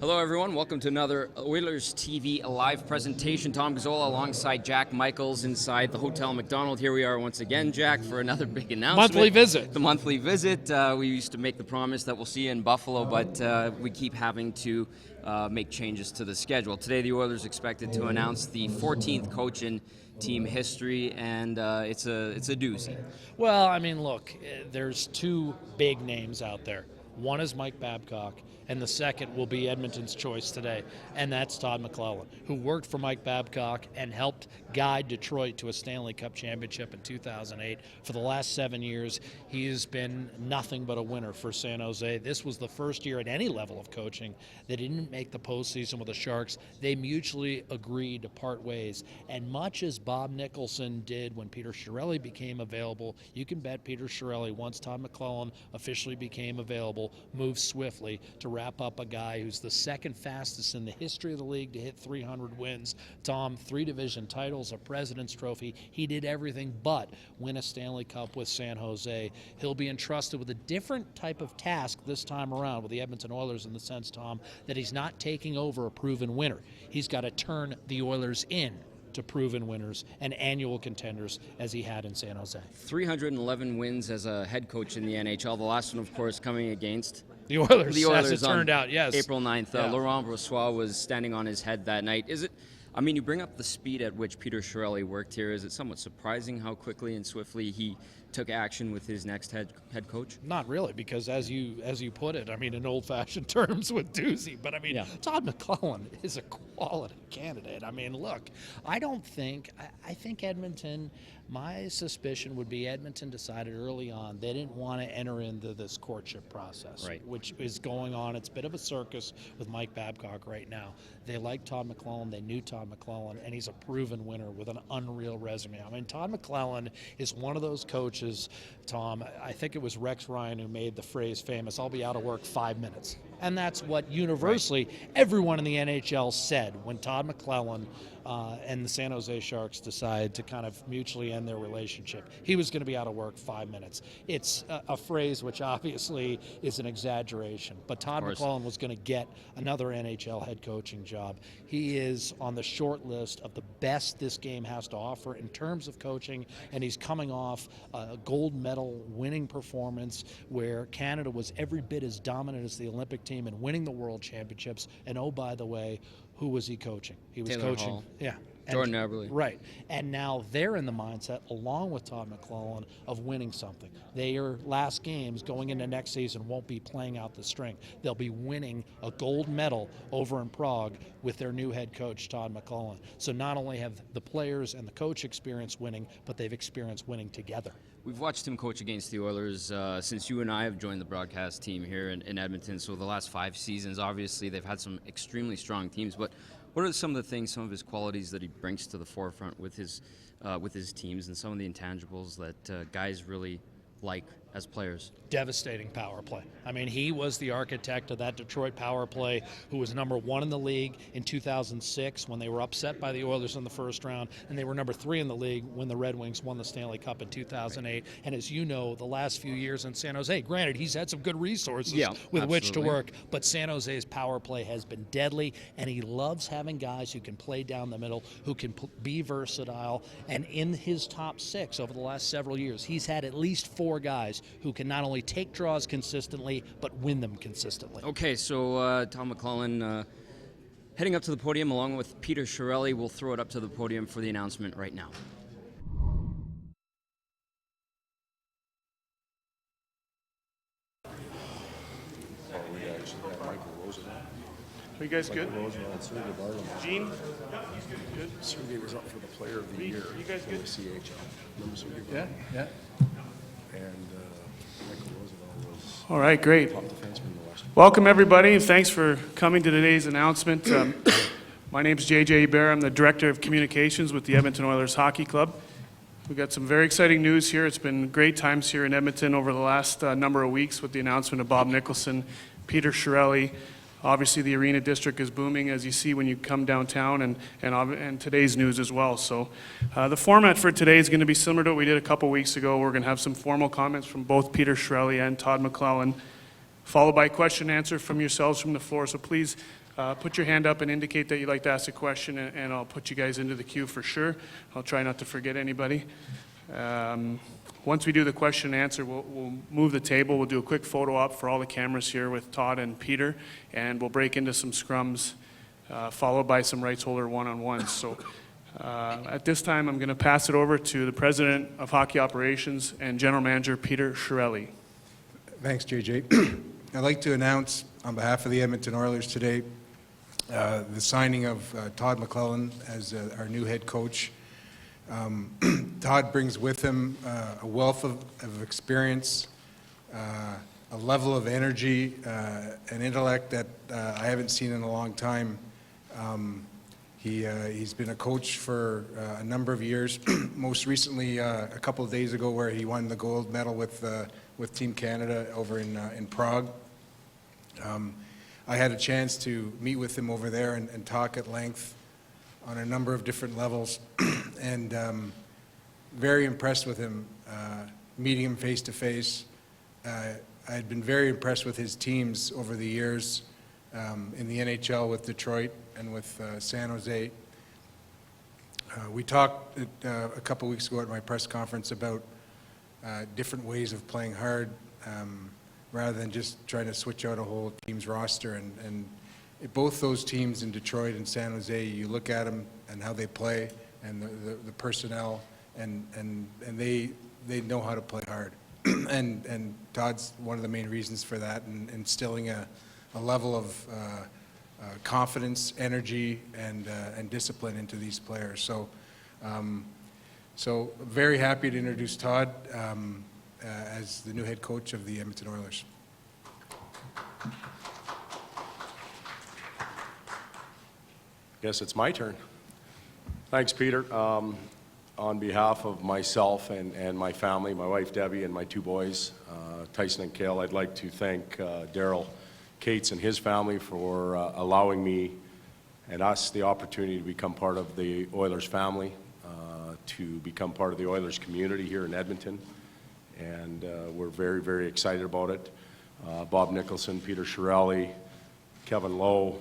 Hello, everyone. Welcome to another Oilers TV live presentation. Tom Gazzola alongside Jack Michaels inside the Hotel McDonald. Here we are once again, Jack, for another big announcement. Monthly visit. The monthly visit. We used to make the promise that we'll see you in Buffalo, but we keep having to make changes to the schedule. Today, the Oilers expected to announce the 14th coach in team history, and it's a doozy. Well, I mean, look, there's two big names out there. One is Mike Babcock, and the second will be Edmonton's choice today, and that's Todd McLellan, who worked for Mike Babcock and helped guide Detroit to a Stanley Cup championship in 2008. For the last 7 years, he has been nothing but a winner for San Jose. This was the first year at any level of coaching that he didn't make the postseason with the Sharks. They mutually agreed to part ways, and much as Bob Nicholson did when Peter Chiarelli became available, you can bet Peter Chiarelli, once Todd McLellan officially became available, moved swiftly to wrap up a guy who's the second fastest in the history of the league to hit 300 wins. Tom, 3 division titles, a President's Trophy. He did everything but win a Stanley Cup with San Jose. He'll be entrusted with a different type of task this time around with the Edmonton Oilers, in the sense, Tom, that he's not taking over a proven winner. He's got to turn the Oilers in to proven winners and annual contenders as he had in San Jose. 311 wins as a head coach in the NHL. The last one, of course, coming against the Oilers as it turned out, yes. April 9th. Yeah. Laurent Brossoit was standing on his head that night. Is it? I mean, you bring up the speed at which Peter Chiarelli worked here. Is it somewhat surprising how quickly and swiftly he took action with his next head coach? Not really, because as you put it, I mean, in old-fashioned terms with doozy, but I mean, yeah. Todd McLellan is a quality candidate. I mean, look, I think Edmonton, my suspicion would be Edmonton decided early on they didn't want to enter into this courtship process, right, which is going on. It's a bit of a circus with Mike Babcock right now. They like Todd McLellan, they knew Todd McLellan, and he's a proven winner with an unreal resume. I mean, Todd McLellan is one of those coaches, Tom, I think it was Rex Ryan who made the phrase famous, "I'll be out of work 5 minutes." And that's what universally everyone in the NHL said when Todd McLellan and the San Jose Sharks decided to kind of mutually end their relationship. He was going to be out of work 5 minutes. It's a phrase which obviously is an exaggeration, but Todd McLellan was going to get another NHL head coaching job. He is on the short list of the best this game has to offer in terms of coaching, and he's coming off a gold medal winning performance where Canada was every bit as dominant as the Olympic team and winning the World Championships. And oh, by the way, who was he coaching? He was Taylor coaching, Hall. yeah, Jordan Eberle. Right. And now they're in the mindset, along with Todd McLellan, of winning something. Their last games going into next season won't be playing out the string. They'll be winning a gold medal over in Prague with their new head coach, Todd McLellan. So not only have the players and the coach experienced winning, but they've experienced winning together. We've watched him coach against the Oilers since you and I have joined the broadcast team here in Edmonton. So the last 5 seasons, obviously, they've had some extremely strong teams. But what are some of the things, some of his qualities that he brings to the forefront with his teams, and some of the intangibles that guys really like as players? Devastating power play. I mean, he was the architect of that Detroit power play, who was number 1 in the league in 2006 when they were upset by the Oilers in the first round, and they were number 3 in the league when the Red Wings won the Stanley Cup in 2008. And as you know, the last few years in San Jose, granted, he's had some good resources with which to work, but San Jose's power play has been deadly, and he loves having guys who can play down the middle, who can be versatile. And in his top 6 over the last several years, he's had at least 4 guys who can not only take draws consistently, but win them consistently. Okay, so Tom McLellan heading up to the podium along with Peter Chiarelli. We'll throw it up to the podium for the announcement right now. Are you guys good? Gene? Good. Sergey was up for the Player of the Year. You guys good? The CHL. Remember Sergey? Yeah. And Michael Roosevelt was All right, great. top defenseman in the West. Welcome, everybody, and thanks for coming to today's announcement. My name's JJ Bear. I'm the Director of Communications with the Edmonton Oilers Hockey Club. We've got some very exciting news here. It's been great times here in Edmonton over the last number of weeks with the announcement of Bob Nicholson, Peter Chiarelli. Obviously, the arena district is booming, as you see when you come downtown, and today's news as well. So the format for today is going to be similar to what we did a couple weeks ago. We're going to have some formal comments from both Peter Chiarelli and Todd McLellan, followed by a question and answer from yourselves from the floor. So please put your hand up and indicate that you'd like to ask a question, and I'll put you guys into the queue for sure. I'll try not to forget anybody. Once we do the question and answer, we'll move the table. We'll do a quick photo op for all the cameras here with Todd and Peter, and we'll break into some scrums, followed by some rights holder one-on-ones. So at this time, I'm going to pass it over to the President of Hockey Operations and General Manager Peter Chiarelli. Thanks, JJ. I'd like to announce on behalf of the Edmonton Oilers today the signing of Todd McLellan as our new head coach. Todd brings with him a wealth of experience, a level of energy and intellect that I haven't seen in a long time. He's been a coach for a number of years, most recently a couple of days ago where he won the gold medal with Team Canada over in Prague. I had a chance to meet with him over there and talk at length on a number of different levels, and very impressed with him, meeting him face to face. I had been very impressed with his teams over the years in the NHL with Detroit and with San Jose. We talked a couple weeks ago at my press conference about different ways of playing hard rather than just trying to switch out a whole team's roster. And both those teams in Detroit and San Jose, you look at them and how they play and the personnel, and they know how to play hard. and Todd's one of the main reasons for that, and instilling a level of confidence, energy, and discipline into these players. So very happy to introduce Todd as the new head coach of the Edmonton Oilers. Guess it's my turn. Thanks, Peter. On behalf of myself and my family, my wife Debbie and my two boys, Tyson and Cale, I'd like to thank Daryl Cates and his family for allowing me and us the opportunity to become part of the Oilers family, to become part of the Oilers community here in Edmonton, and we're very, very excited about it. Bob Nicholson, Peter Chiarelli, Kevin Lowe,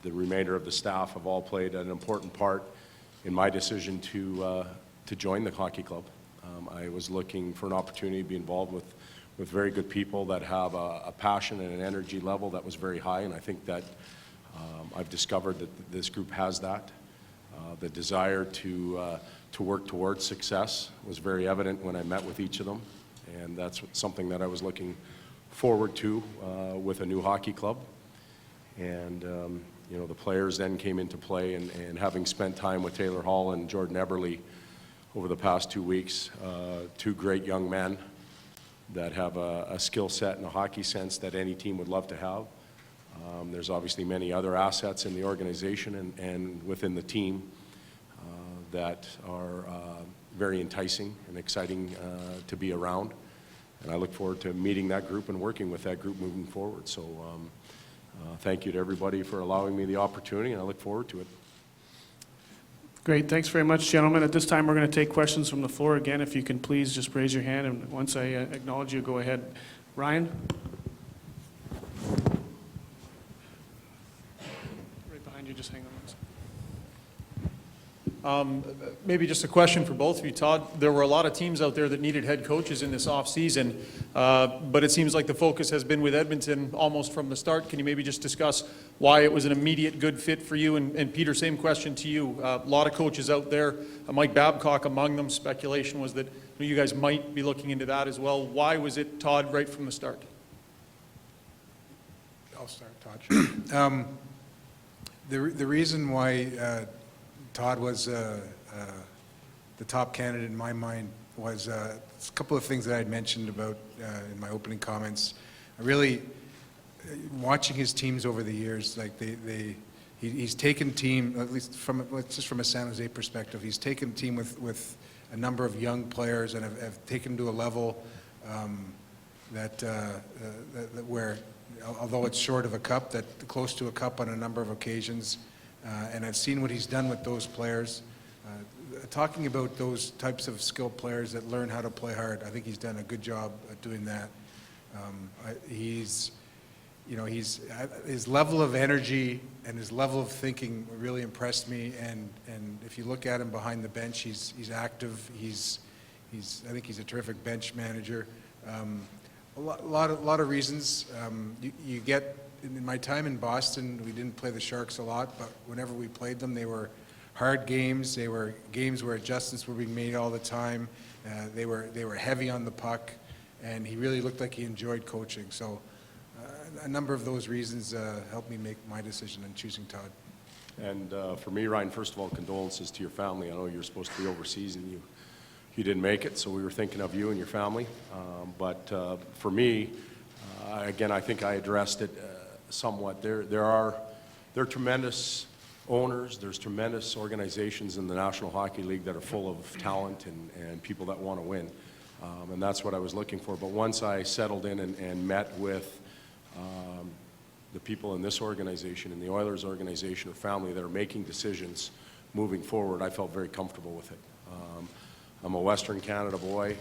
the remainder of the staff have all played an important part in my decision to join the hockey club. I was looking for an opportunity to be involved with very good people that have a passion and an energy level that was very high, and I think that I've discovered that this group has that. The desire to work towards success was very evident when I met with each of them, and that's something that I was looking forward to with a new hockey club. And you know, the players then came into play, and having spent time with Taylor Hall and Jordan Eberle over the past 2 weeks, two great young men that have a skill set and a hockey sense that any team would love to have. There's obviously many other assets in the organization and within the team that are very enticing and exciting to be around. And I look forward to meeting that group and working with that group moving forward. So thank you to everybody for allowing me the opportunity, and I look forward to it. Great, thanks very much, gentlemen. At this time, we're going to take questions from the floor. Again, if you can please just raise your hand, and once I acknowledge you, go ahead. Ryan? Right behind you, just hang on one second. Maybe just a question for both of you, Todd. There were a lot of teams out there that needed head coaches in this offseason, but it seems like the focus has been with Edmonton almost from the start. Can you maybe just discuss why it was an immediate good fit for you? And Peter, same question to you. A lot of coaches out there, Mike Babcock among them. Speculation was that you guys might be looking into that as well. Why was it Todd right from the start? I'll start, Todd. The reason why Todd was the top candidate in my mind was a couple of things that I had mentioned about in my opening comments. I really, watching his teams over the years, like he's taken team, at least just from a San Jose perspective, he's taken team with a number of young players and have taken to a level that where, although it's short of a cup, that close to a cup on a number of occasions. And I've seen what he's done with those players. Talking about those types of skilled players that learn how to play hard, I think he's done a good job at doing that. you know, his level of energy and his level of thinking really impressed me. And if you look at him behind the bench, he's active. I think he's a terrific bench manager. A lot of reasons. You get, in my time in Boston, we didn't play the Sharks a lot, but whenever we played them, they were hard games. They were games where adjustments were being made all the time. They were heavy on the puck, and he really looked like he enjoyed coaching. So a number of those reasons helped me make my decision in choosing Todd. And for me, Ryan, first of all, condolences to your family. I know you're supposed to be overseas and you didn't make it, so we were thinking of you and your family. But for me, again, I think I addressed it somewhat. There are tremendous owners, there's tremendous organizations in the National Hockey League that are full of talent and people that want to win. And that's what I was looking for. But once I settled in and met with the people in this organization, in the Oilers organization or family that are making decisions moving forward, I felt very comfortable with it. I'm a Western Canada boy.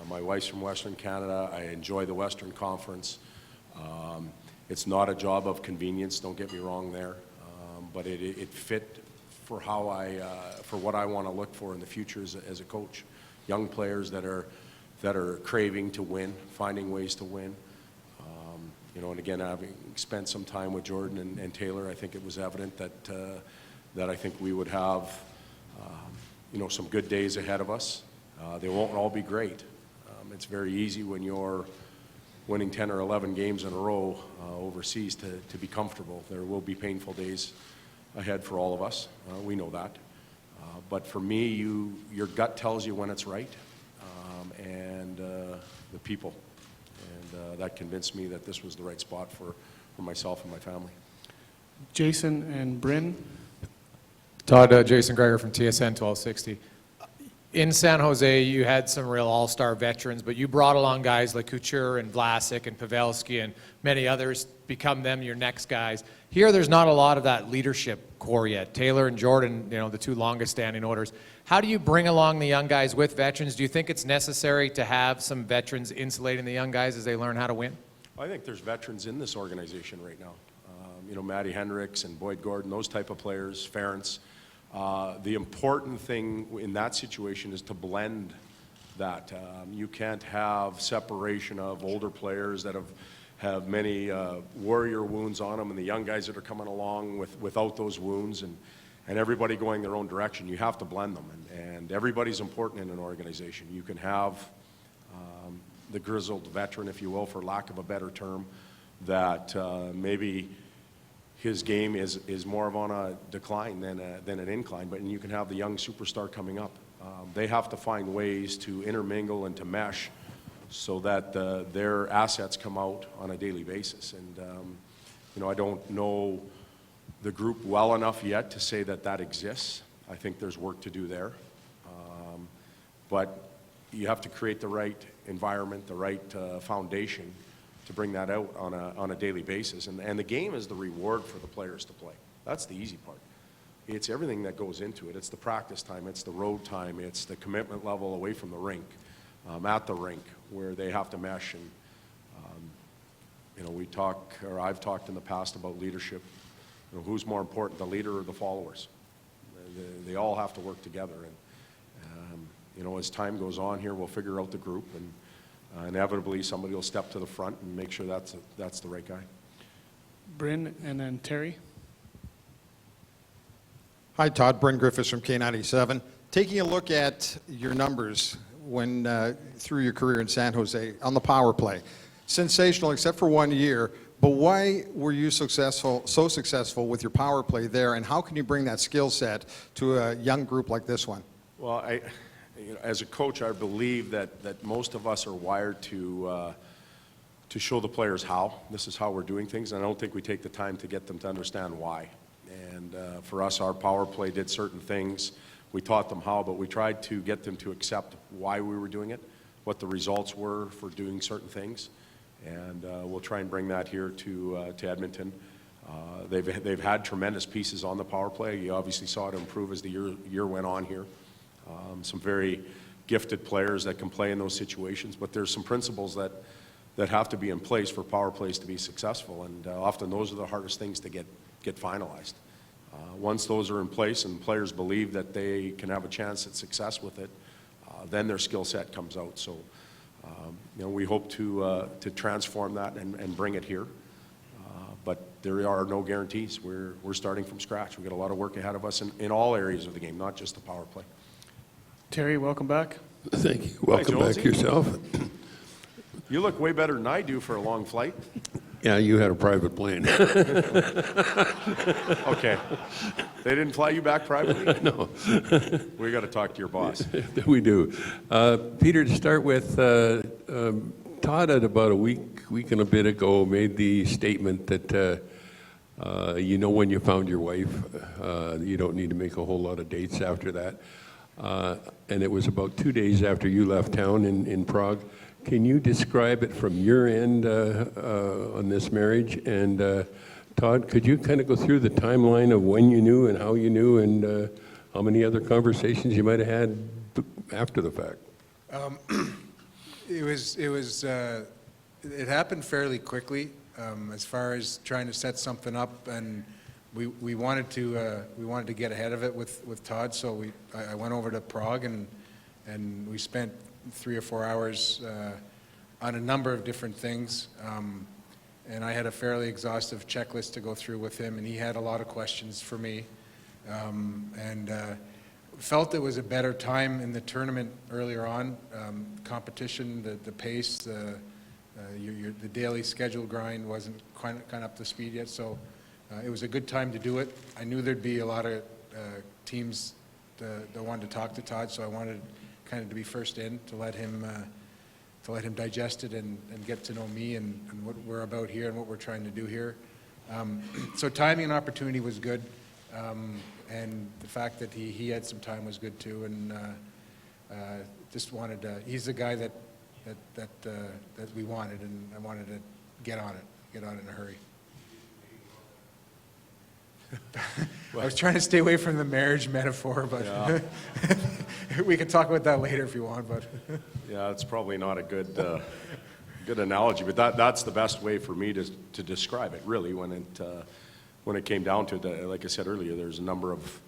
My wife's from Western Canada. I enjoy the Western Conference. It's not a job of convenience, don't get me wrong there, but it fit for for what I want to look for in the future as a coach. Young players that are craving to win, finding ways to win. You know, and again, having spent some time with Jordan and Taylor, I think it was evident that I think we would have, you know, some good days ahead of us. They won't all be great. It's very easy when you're winning 10 or 11 games in a row overseas to be comfortable. There will be painful days ahead for all of us. We know that. But for me, your gut tells you when it's right, and the people. And that convinced me that this was the right spot for myself and my family. Jason and Bryn. Todd, Jason Greger from TSN 1260. In San Jose, you had some real all-star veterans, but you brought along guys like Couture and Vlasic and Pavelski and many others, become them your next guys. Here, there's not a lot of that leadership core yet. Taylor and Jordan, you know, the two longest-standing Oilers. How do you bring along the young guys with veterans? Do you think it's necessary to have some veterans insulating the young guys as they learn how to win? I think there's veterans in this organization right now. You know, Matty Hendricks and Boyd Gordon, those type of players, Ferentz. The important thing in that situation is to blend that. You can't have separation of older players that have many warrior wounds on them and the young guys that are coming along without those wounds and everybody going their own direction. You have to blend them, and everybody's important in an organization. You can have the grizzled veteran, if you will, for lack of a better term, that maybe his game is more of on a decline than an incline, but you can have the young superstar coming up. They have to find ways to intermingle and to mesh so that their assets come out on a daily basis. And you know, I don't know the group well enough yet to say that exists. I think there's work to do there. But you have to create the right environment, the right foundation to bring that out on a daily basis. And the game is the reward for the players to play. That's the easy part. It's everything that goes into it. It's the practice time, it's the road time, it's the commitment level away from the rink, at the rink, where they have to mesh. And you know, I've talked in the past about leadership. You know, who's more important, the leader or the followers? They all have to work together. And you know, as time goes on here, we'll figure out the group, and inevitably somebody will step to the front and make sure that's the right guy. Bryn and then Terry. Hi, Todd. Bryn Griffiths from K97. Taking a look at your numbers through your career in San Jose on the power play, sensational except for 1 year. But why were you so successful with your power play there, and how can you bring that skill set to a young group like this one? Well, you know, as a coach, I believe that most of us are wired to show the players how. This is how we're doing things, and I don't think we take the time to get them to understand why. And for us, our power play did certain things. We taught them how, but we tried to get them to accept why we were doing it, what the results were for doing certain things. And we'll try and bring that here to Edmonton. They've had tremendous pieces on the power play. You obviously saw it improve as the year went on here. Some very gifted players that can play in those situations, but there's some principles that that have to be in place for power plays to be successful, and often those are the hardest things to get finalized. Once those are in place and players believe that they can have a chance at success with it, then their skill set comes out. So, we hope to transform that and bring it here. But there are no guarantees. We're starting from scratch. We've got a lot of work ahead of us in all areas of the game, not just the power play. Terry, welcome back. Thank you. Welcome back Jonesy. yourself. You look way better than I do for a long flight. Yeah, you had a private plane. Okay. They didn't fly you back privately? No, We got to talk to your boss. we do. Peter, to start with, Todd at about a week and a bit ago made the statement that when you found your wife, you don't need to make a whole lot of dates after that. And it was about 2 days after you left town in Prague. Can you describe it from your end on this marriage? And Todd, could you kind of go through the timeline of when you knew and how you knew and how many other conversations you might have had after the fact? It happened fairly quickly as far as trying to set something up, and we wanted to get ahead of it with Todd. So I went over to Prague and we spent 3 or 4 hours on a number of different things. And I had a fairly exhaustive checklist to go through with him, and he had a lot of questions for me. And felt it was a better time in the tournament earlier on. Competition, the pace, the daily schedule grind wasn't quite up to speed yet. So it was a good time to do it. I knew there'd be a lot of teams that wanted to talk to Todd, so I wanted kind of to be first in to let him digest it and get to know me and what we're about here and what we're trying to do here. So timing and opportunity was good, and the fact that he had some time was good too. And just wanted to. He's the guy that we wanted, and I wanted to get on it in a hurry. I was trying to stay away from the marriage metaphor, but Yeah. we can talk about that later if you want. But Yeah, it's probably not a good analogy, but that's the best way for me to describe it, really, when it came down to it. Like I said earlier, there's a number of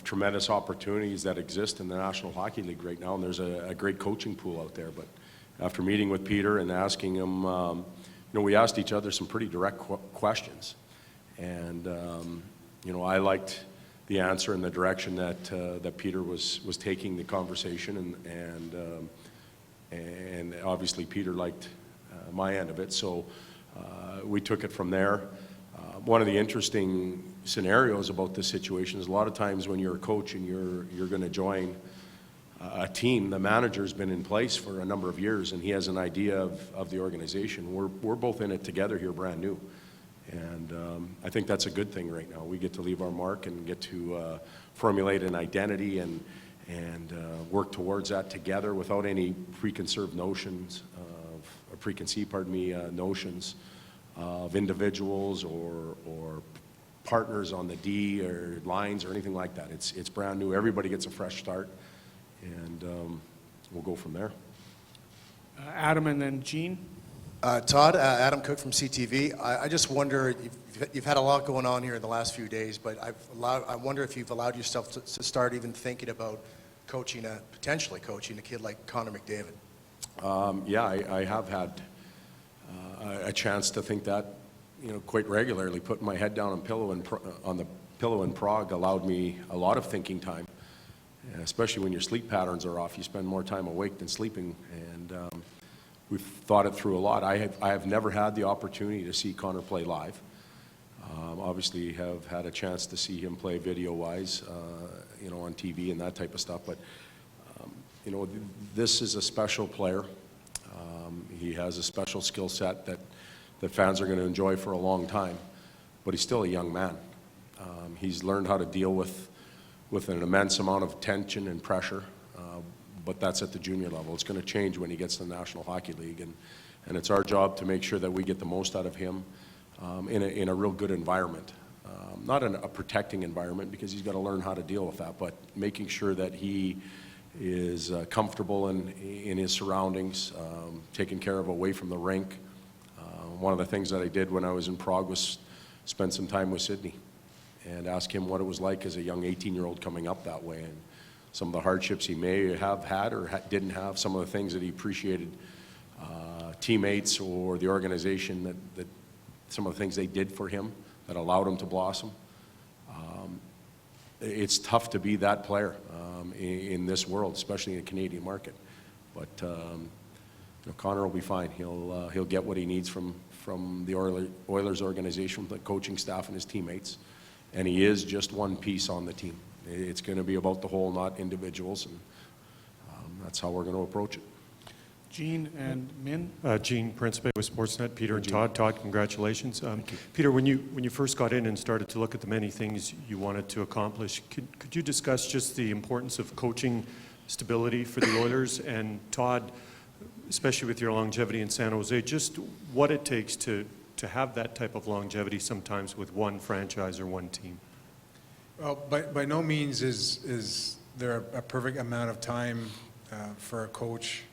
tremendous opportunities that exist in the National Hockey League right now, and there's a great coaching pool out there. But after meeting with Peter and asking him, we asked each other some pretty direct questions. And, I liked the answer and the direction that Peter was taking the conversation, and obviously Peter liked my end of it. So we took it from there. One of the interesting scenarios about this situation is a lot of times when you're a coach and you're going to join a team, the manager's been in place for a number of years and he has an idea of the organization. We're both in it together here, brand new. And I think that's a good thing right now. We get to leave our mark and get to formulate an identity and work towards that together without any preconceived notions notions of individuals or partners on the D or lines or anything like that. It's brand new. Everybody gets a fresh start, and we'll go from there. Adam and then Gene. Todd, Adam Cook from CTV. I just wonder, you've had a lot going on here in the last few days, but I wonder if you've allowed yourself to start even thinking about potentially coaching a kid like Connor McDavid. Yeah, I have had a chance to think that, quite regularly. Putting my head down on the pillow in Prague allowed me a lot of thinking time, especially when your sleep patterns are off. You spend more time awake than sleeping, and we've thought it through a lot. I have never had the opportunity to see Connor play live. Obviously, have had a chance to see him play video-wise, on TV and that type of stuff. But this is a special player. He has a special skill set that fans are going to enjoy for a long time. But he's still a young man. He's learned how to deal with an immense amount of tension and pressure. But that's at the junior level. It's going to change when he gets to the National Hockey League, and it's our job to make sure that we get the most out of him in a real good environment. Not in a protecting environment, because he's got to learn how to deal with that, but making sure that he is comfortable in his surroundings, taken care of away from the rink. One of the things that I did when I was in Prague was spend some time with Sidney and ask him what it was like as a young 18-year-old coming up that way, and some of the hardships he may have had or didn't have, some of the things that he appreciated, teammates or the organization that some of the things they did for him that allowed him to blossom. It's tough to be that player in this world, especially in the Canadian market. But Connor will be fine. He'll get what he needs from the Oilers organization, the coaching staff, and his teammates. And he is just one piece on the team. It's going to be about the whole, not individuals, and that's how we're going to approach it. Gene and Min. Gene Principe with Sportsnet. Peter and Todd. Todd, congratulations. Peter, when you first got in and started to look at the many things you wanted to accomplish, could you discuss just the importance of coaching stability for the Oilers? And Todd, especially with your longevity in San Jose, just what it takes to have that type of longevity sometimes with one franchise or one team? Well, by no means is there a perfect amount of time for a coach.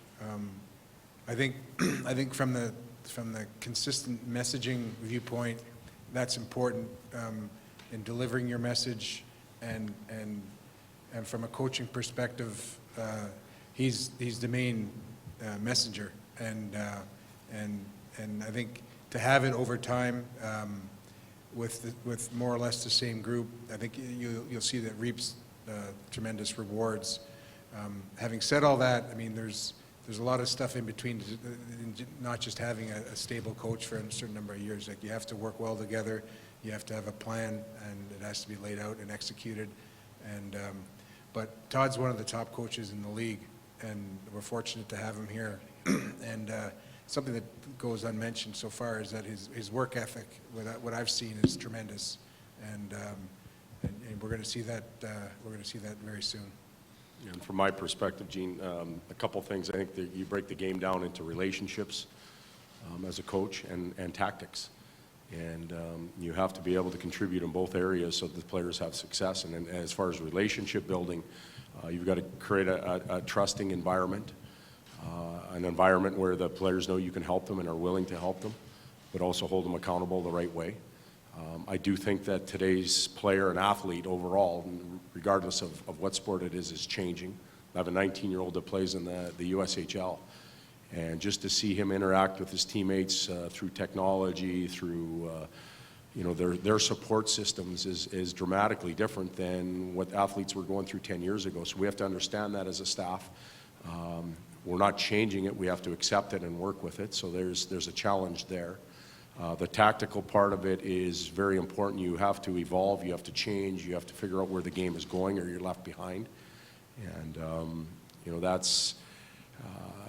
I think from the consistent messaging viewpoint, that's important in delivering your message, and from a coaching perspective, he's the main messenger, and I think to have it over time with more or less the same group, I think you'll see that reaps tremendous rewards. Having said all that, I mean, there's a lot of stuff in between, not just having a stable coach for a certain number of years. Like, you have to work well together, you have to have a plan, and it has to be laid out and executed. And but Todd's one of the top coaches in the league, and we're fortunate to have him here. And something that goes unmentioned so far is that his work ethic, what I've seen, is tremendous, and we're going to see that. We're going to see that very soon. And from my perspective, Gene, a couple things. I think that you break the game down into relationships as a coach and tactics. And you have to be able to contribute in both areas so that the players have success. And as far as relationship building, you've got to create a trusting environment, an environment where the players know you can help them and are willing to help them, but also hold them accountable the right way. I do think that today's player and athlete overall, regardless of what sport it is changing. I have a 19-year-old that plays in the USHL, and just to see him interact with his teammates through technology, through their support systems is dramatically different than what athletes were going through 10 years ago. So we have to understand that as a staff. We're not changing it. We have to accept it and work with it. So there's a challenge there. The tactical part of it is very important. You have to evolve, you have to change, you have to figure out where the game is going or you're left behind. And, that's,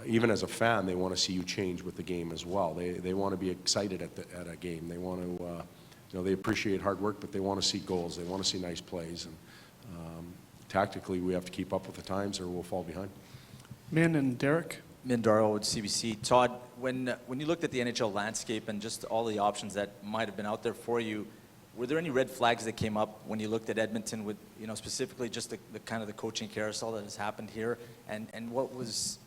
even as a fan, they want to see you change with the game as well. They want to be excited at a game. They want to, they appreciate hard work, but they want to see goals. They want to see nice plays. And tactically, we have to keep up with the times or we'll fall behind. Min and Derek. Min Darrow with CBC. Todd, when you looked at the NHL landscape and just all the options that might have been out there for you, were there any red flags that came up when you looked at Edmonton with, specifically just the kind of the coaching carousel that has happened here, and what was,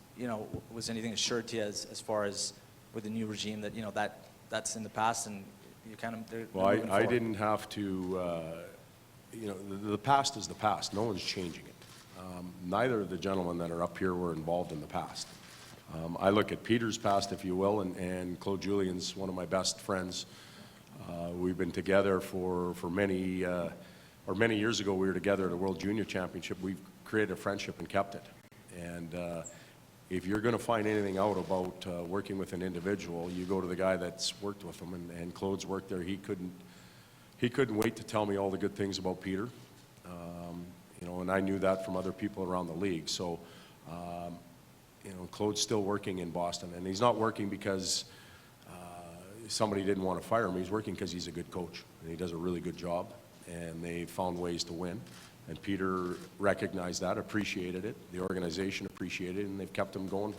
was anything assured to you as far as with the new regime that that's in the past and you kind of? Well, I didn't have to. The past is the past. No one's changing it. Neither of the gentlemen that are up here were involved in the past. I look at Peter's past, if you will, and Claude Julien's one of my best friends. We've been together for many years ago we were together at a World Junior Championship. We've created a friendship and kept it. And if you're going to find anything out about working with an individual, you go to the guy that's worked with them, and Claude's worked there. He couldn't wait to tell me all the good things about Peter. And I knew that from other people around the league. So, Claude's still working in Boston, and he's not working because somebody didn't want to fire him. He's working because he's a good coach, and he does a really good job, and they found ways to win. And Peter recognized that, appreciated it, the organization appreciated it, and they've kept him going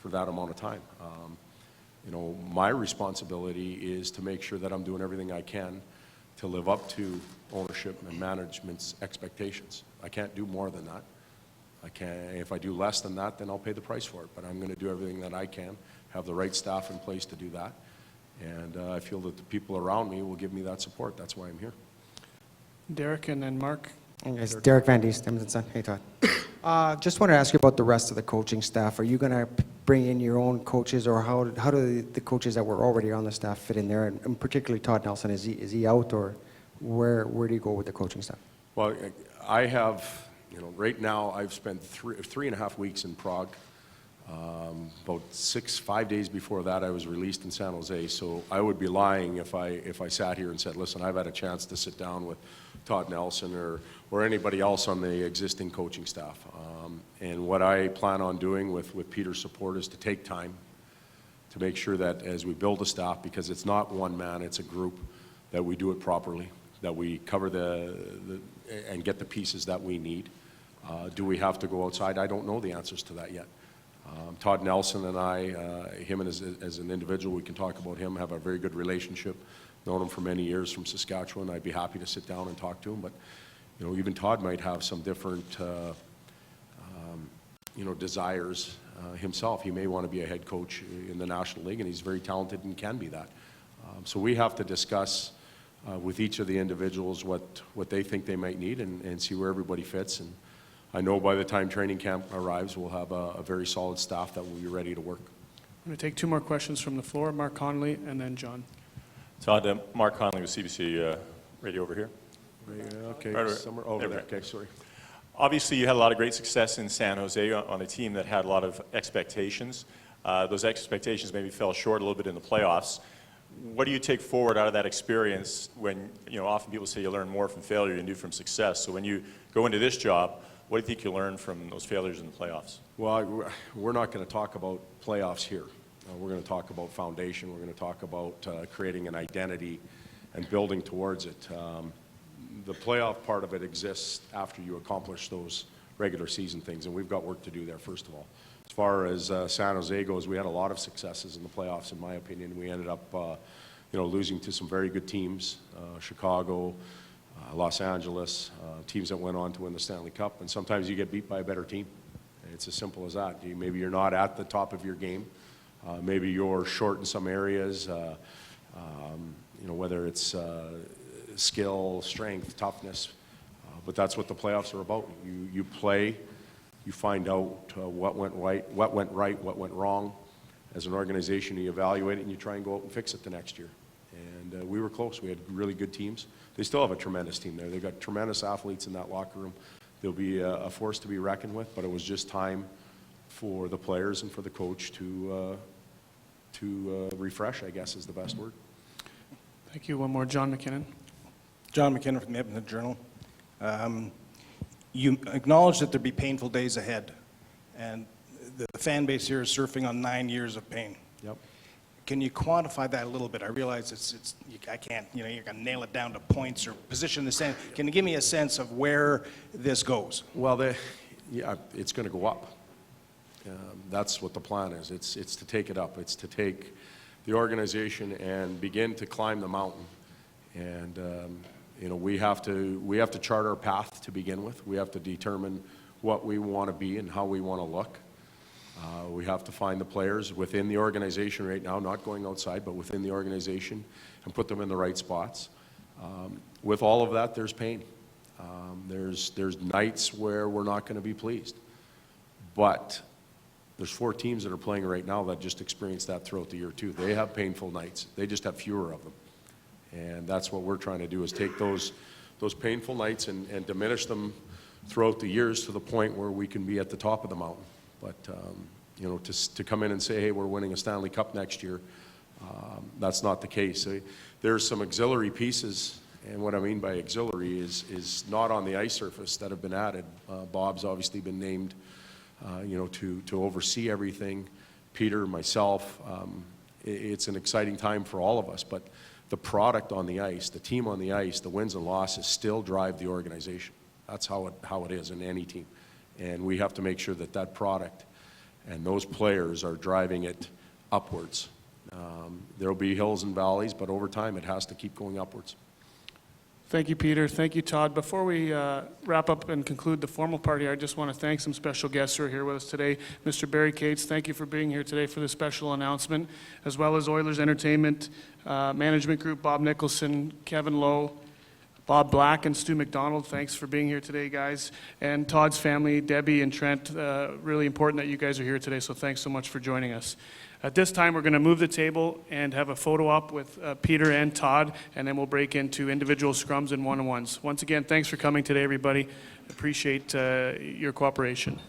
for that amount of time. My responsibility is to make sure that I'm doing everything I can to live up to ownership and management's expectations. I can't do more than that. If I do less than that, then I'll pay the price for it. But I'm going to do everything that I can, have the right staff in place to do that. And I feel that the people around me will give me that support. That's why I'm here. Derek and then Mark. Hey guys, Derek Van Diest, Edmonton. Hey Todd. Just wanted to ask you about the rest of the coaching staff. Are you going to bring in your own coaches, or how do the coaches that were already on the staff fit in there? And particularly Todd Nelson, is he out, or where do you go with the coaching staff? Well, I have, right now I've spent 3.5 weeks in Prague. About 5 days before that, I was released in San Jose. So I would be lying if I sat here and said, listen, I've had a chance to sit down with Todd Nelson or anybody else on the existing coaching staff. And what I plan on doing with Peter's support is to take time to make sure that as we build a staff, because it's not one man, it's a group, that we do it properly, that we cover and get the pieces that we need. Do we have to go outside? I don't know the answers to that yet. Todd Nelson and I, him and as an individual, we can talk about him, have a very good relationship. Known him for many years from Saskatchewan. I'd be happy to sit down and talk to him, but even Todd might have some different desires himself. He may want to be a head coach in the National League, and he's very talented and can be that. So we have to discuss with each of the individuals what they think they might need and see where everybody fits. And I know by the time training camp arrives, we'll have a very solid staff that will be ready to work. I'm going to take 2 more questions from the floor. Mark Connolly and then John. Todd, Mark Connolly with CBC Radio over here. Okay, right, somewhere over there. Okay, sorry. Obviously, you had a lot of great success in San Jose on a team that had a lot of expectations. Those expectations maybe fell short a little bit in the playoffs. What do you take forward out of that experience when, often people say you learn more from failure than you do from success. So when you go into this job, what do you think you learned from those failures in the playoffs? Well, we're not going to talk about playoffs here. We're going to talk about foundation. We're going to talk about creating an identity and building towards it. The playoff part of it exists after you accomplish those regular season things, and we've got work to do there, first of all. As far as San Jose goes, we had a lot of successes in the playoffs, in my opinion. We ended up, losing to some very good teams, Chicago, Los Angeles, teams that went on to win the Stanley Cup, and sometimes you get beat by a better team. It's as simple as that. Maybe you're not at the top of your game. Maybe you're short in some areas, whether it's skill, strength, toughness, but that's what the playoffs are about. You play, you find out what went right, what went wrong. As an organization, you evaluate it and you try and go out and fix it the next year. And we were close. We had really good teams. They still have a tremendous team there. They've got tremendous athletes in that locker room. They'll be a force to be reckoned with, but it was just time for the players and for the coach to refresh, I guess is the best word. Thank you. One more, John McKinnon. John McKinnon from the Edmonton Journal. You acknowledge that there'd be painful days ahead, and the fan base here is surfing on 9 years of pain. Yep. Can you quantify that a little bit? I realize I can't, you're going to nail it down to points or position in the stand. Can you give me a sense of where this goes? Well, it's going to go up. That's what the plan is. It's to take it up. It's to take the organization and begin to climb the mountain. And we have to chart our path to begin with. We have to determine what we want to be and how we want to look. We have to find the players within the organization right now, not going outside, but within the organization, and put them in the right spots. With all of that, there's pain. There's nights where we're not going to be pleased. But there's 4 teams that are playing right now that just experienced that throughout the year too. They have painful nights. They just have fewer of them. And that's what we're trying to do, is take those painful nights and diminish them throughout the years to the point where we can be at the top of the mountain. But, to come in and say, hey, we're winning a Stanley Cup next year, that's not the case. There's some auxiliary pieces, and what I mean by auxiliary is not on the ice surface that have been added. Bob's obviously been named, to oversee everything. Peter, myself, it's an exciting time for all of us, but the product on the ice, the team on the ice, the wins and losses still drive the organization. That's how it is in any team. And we have to make sure that product and those players are driving it upwards. There will be hills and valleys, but over time it has to keep going upwards. Thank you, Peter. Thank you, Todd. Before we wrap up and conclude the formal part here, I just want to thank some special guests who are here with us today. Mr. Barry Cates, thank you for being here today for this special announcement, as well as Oilers Entertainment Management Group, Bob Nicholson, Kevin Lowe, Bob Black, and Stu McDonald. Thanks for being here today, guys. And Todd's family, Debbie and Trent, really important that you guys are here today, so thanks so much for joining us. At this time, we're going to move the table and have a photo op with Peter and Todd, and then we'll break into individual scrums and one-on-ones. Once again, thanks for coming today, everybody. Appreciate your cooperation.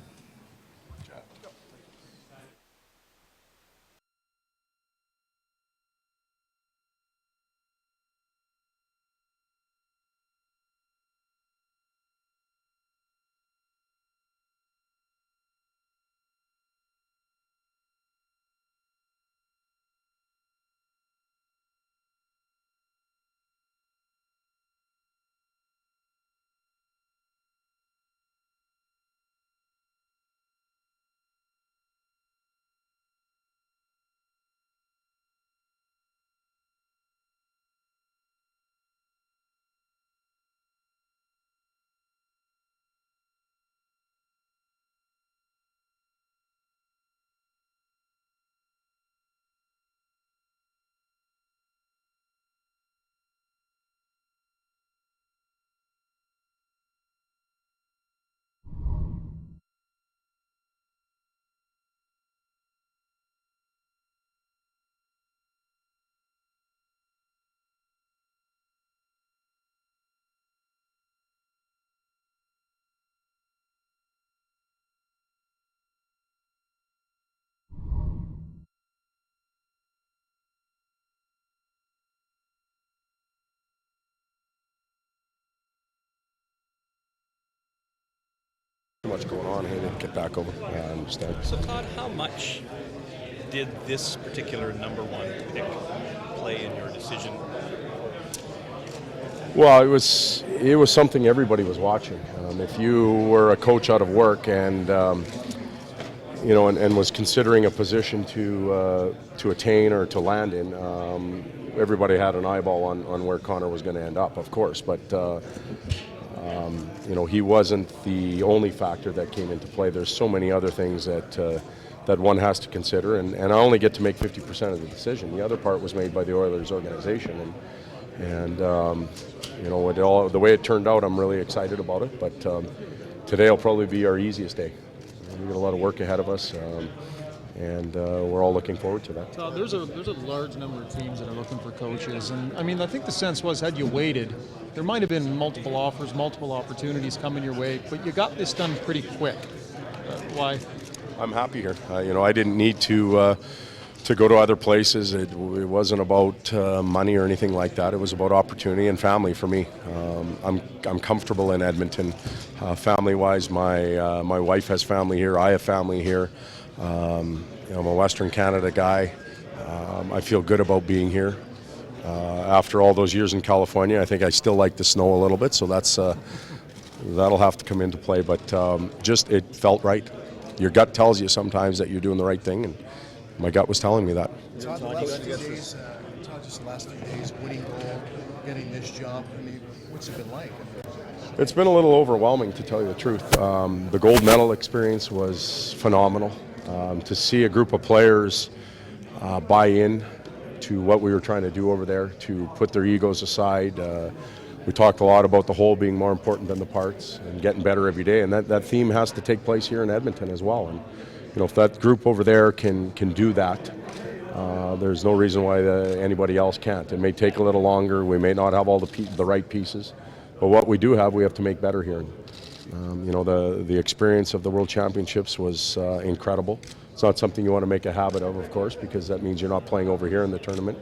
Too much going on here to get back over. I understand. So Todd, how much did this particular number one pick play in your decision? Well, it was something everybody was watching. If you were a coach out of work and and was considering a position to attain or to land in, everybody had an eyeball on where Connor was going to end up, of course. But he wasn't the only factor that came into play. There's so many other things that one has to consider, and I only get to make 50% of the decision. The other part was made by the Oilers organization, and the way it turned out, I'm really excited about it. But today will probably be our easiest day. We've got a lot of work ahead of us, and we're all looking forward to that. Todd, there's a large number of teams that are looking for coaches, and I think the sense was, had you waited, there might have been multiple offers, multiple opportunities coming your way, but you got this done pretty quick. Why? I'm happy here. I didn't need to go to other places. It wasn't about money or anything like that. It was about opportunity and family for me. I'm comfortable in Edmonton, family-wise. My wife has family here. I have family here. I'm a Western Canada guy. I feel good about being here. After all those years in California, I think I still like the snow a little bit, so that'll have to come into play. But it felt right. Your gut tells you sometimes that you're doing the right thing, and my gut was telling me that. Todd, the last few days, winning goal, getting this job, what's it been like? It's been a little overwhelming, to tell you the truth. The gold medal experience was phenomenal. To see a group of players buy in to what we were trying to do over there, to put their egos aside. We talked a lot about the whole being more important than the parts and getting better every day, and that theme has to take place here in Edmonton as well. And if that group over there can do that, there's no reason why anybody else can't. It may take a little longer. We may not have all the right pieces, but what we do have, we have to make better here. The experience of the World Championships was incredible. It's not something you want to make a habit of course, because that means you're not playing over here in the tournament.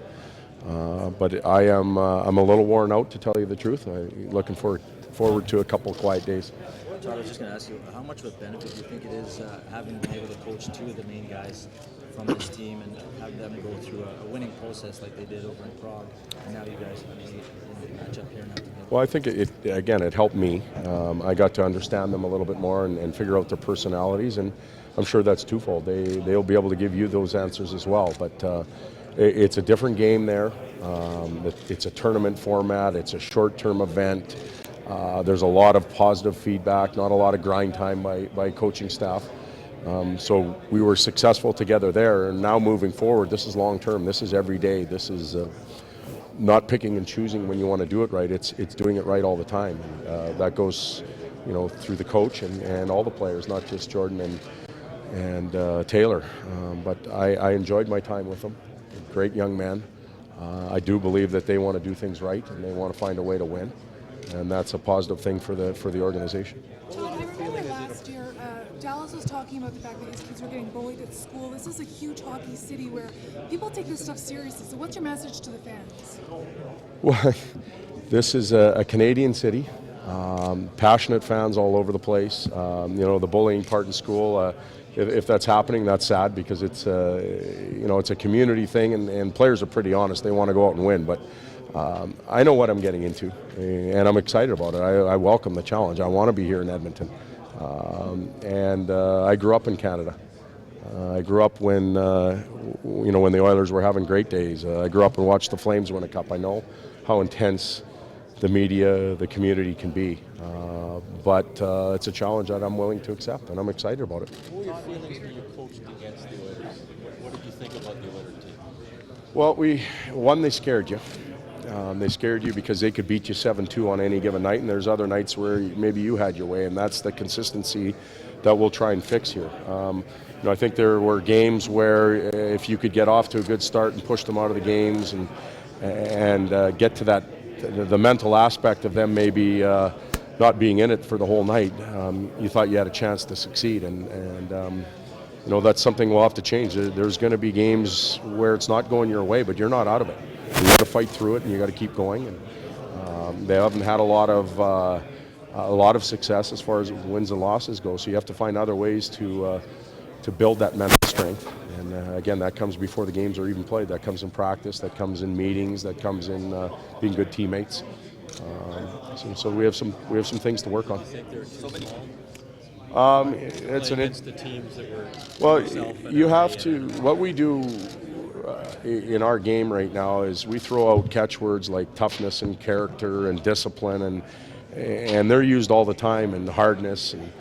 But I'm a little worn out, to tell you the truth. I'm looking forward to a couple of quiet days. Todd, I was just going to ask you, how much of a benefit do you think it is having been able to coach two of the main guys from this team and having them go through a winning process like they did over in Prague, and now you guys match up here now together? Well, I think it helped me. I got to understand them a little bit more and figure out their personalities, and I'm sure that's twofold. They'll be able to give you those answers as well. But It's a different game there. It's a tournament format. It's a short-term event. There's a lot of positive feedback, not a lot of grind time by coaching staff. So we were successful together there, and now moving forward, this is long-term. This is every day. This is not picking and choosing when you want to do it right. It's doing it right all the time. That goes, through the coach and all the players, not just Jordan and Taylor. But I enjoyed my time with them. Great young man. I do believe that they want to do things right and they want to find a way to win, and that's a positive thing for the organization. Todd, I remember last year, Dallas was talking about the fact that his kids were getting bullied at school. This is a huge hockey city where people take this stuff seriously. So what's your message to the fans? Well, this is a Canadian city. Passionate fans all over the place. The bullying part in school, if that's happening, that's sad because it's a community thing, and players are pretty honest. They want to go out and win, but I know what I'm getting into, and I'm excited about it. I welcome the challenge. I want to be here in Edmonton, and I grew up in Canada. I grew up when the Oilers were having great days. I grew up and watched the Flames win a cup. I know how intense the media, the community can be, but it's a challenge that I'm willing to accept, and I'm excited about it. What were your feelings when you coached against the Oilers? What did you think about the Oilers team? Well, they scared you. They scared you because they could beat you 7-2 on any given night, and there's other nights where maybe you had your way, and that's the consistency that we'll try and fix here. I think there were games where if you could get off to a good start and push them out of the games and get to the mental aspect of them maybe not being in it for the whole night, you thought you had a chance to succeed, and that's something we'll have to change. There's going to be games where it's not going your way, but you're not out of it. You got to fight through it, and you got to keep going. And they haven't had a lot of success as far as wins and losses go. So you have to find other ways to build that mental strength. And again, that comes before the games are even played. That comes in practice. That comes in meetings. That comes in being good teammates. So we have some things to work on. Do you think they're too small? It's against the teams that were. Well, you have to. What we do in our game right now is we throw out catchwords like toughness and character and discipline, and they're used all the time, and hardness, and